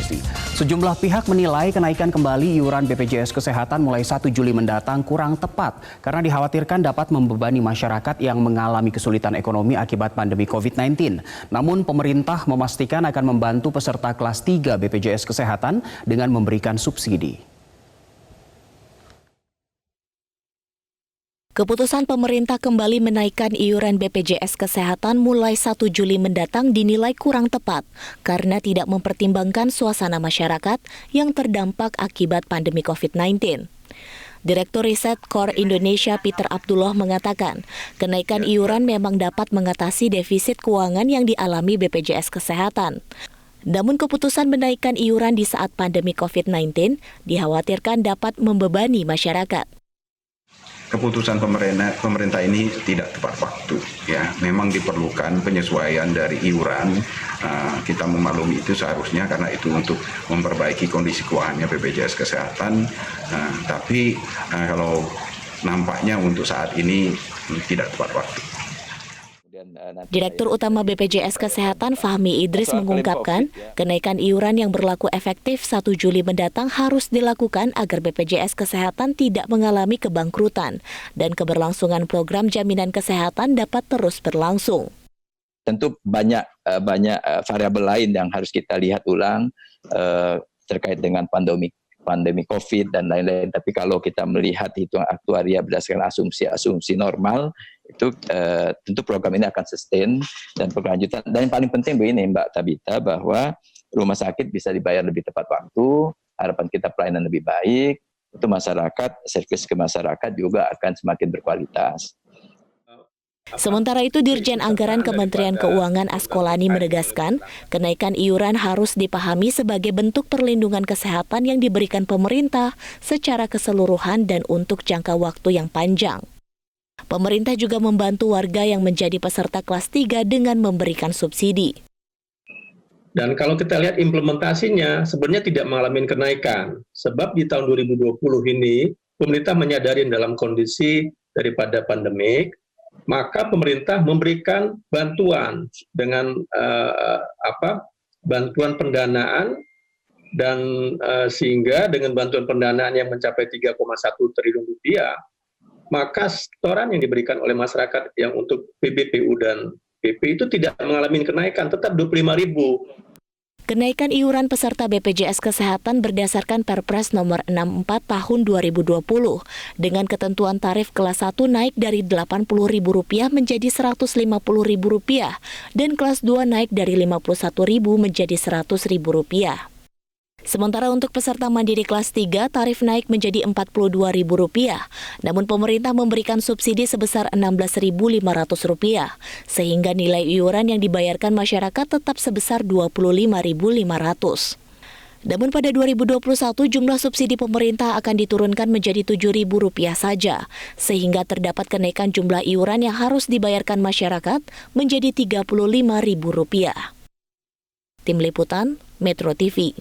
Desi. Sejumlah pihak menilai kenaikan kembali iuran BPJS Kesehatan mulai 1 Juli mendatang kurang tepat karena dikhawatirkan dapat membebani masyarakat yang mengalami kesulitan ekonomi akibat pandemi COVID-19. Namun pemerintah memastikan akan membantu peserta kelas 3 BPJS Kesehatan dengan memberikan subsidi. Keputusan pemerintah kembali menaikkan iuran BPJS Kesehatan mulai 1 Juli mendatang dinilai kurang tepat karena tidak mempertimbangkan suasana masyarakat yang terdampak akibat pandemi COVID-19. Direktur Riset Core Indonesia Peter Abdullah mengatakan, kenaikan iuran memang dapat mengatasi defisit keuangan yang dialami BPJS Kesehatan. Namun keputusan menaikkan iuran di saat pandemi COVID-19 dikhawatirkan dapat membebani masyarakat. Keputusan pemerintah ini tidak tepat waktu, ya. Memang diperlukan penyesuaian dari iuran. Kita memaklumi itu seharusnya karena itu untuk memperbaiki kondisi keuangannya BPJS Kesehatan. Tapi kalau nampaknya untuk saat ini tidak tepat waktu. Direktur Utama BPJS Kesehatan Fahmi Idris mengungkapkan, kenaikan iuran yang berlaku efektif 1 Juli mendatang harus dilakukan agar BPJS Kesehatan tidak mengalami kebangkrutan dan keberlangsungan program jaminan kesehatan dapat terus berlangsung. Tentu banyak variabel lain yang harus kita lihat ulang terkait dengan pandemi COVID dan lain-lain. Tapi kalau kita melihat hitungan aktuaria berdasarkan asumsi normal, itu tentu program ini akan sustain dan berkelanjutan. Dan yang paling penting begini Mbak Tabita, bahwa rumah sakit bisa dibayar lebih tepat waktu, harapan kita pelayanan lebih baik, itu masyarakat, servis ke masyarakat juga akan semakin berkualitas. Sementara itu, Dirjen Anggaran Kementerian Keuangan Askolani menegaskan, kenaikan iuran harus dipahami sebagai bentuk perlindungan kesehatan yang diberikan pemerintah secara keseluruhan dan untuk jangka waktu yang panjang. Pemerintah juga membantu warga yang menjadi peserta kelas 3 dengan memberikan subsidi. Dan kalau kita lihat implementasinya sebenarnya tidak mengalami kenaikan. Sebab di tahun 2020 ini pemerintah menyadari dalam kondisi daripada pandemik, maka pemerintah memberikan bantuan dengan bantuan pendanaan dan sehingga dengan bantuan pendanaan yang mencapai 3,1 triliun rupiah, maka setoran yang diberikan oleh masyarakat yang untuk PBPU dan PP itu tidak mengalami kenaikan, tetap 25.000. Kenaikan iuran peserta BPJS Kesehatan berdasarkan Perpres nomor 64 tahun 2020 dengan ketentuan tarif kelas 1 naik dari Rp80.000 menjadi Rp150.000 dan kelas 2 naik dari Rp51.000 menjadi Rp100.000. Sementara untuk peserta mandiri kelas 3, tarif naik menjadi Rp42.000, namun pemerintah memberikan subsidi sebesar Rp16.500, sehingga nilai iuran yang dibayarkan masyarakat tetap sebesar Rp25.500. Namun pada 2021, jumlah subsidi pemerintah akan diturunkan menjadi Rp7.000 saja, sehingga terdapat kenaikan jumlah iuran yang harus dibayarkan masyarakat menjadi Rp35.000. Tim Liputan, Metro TV.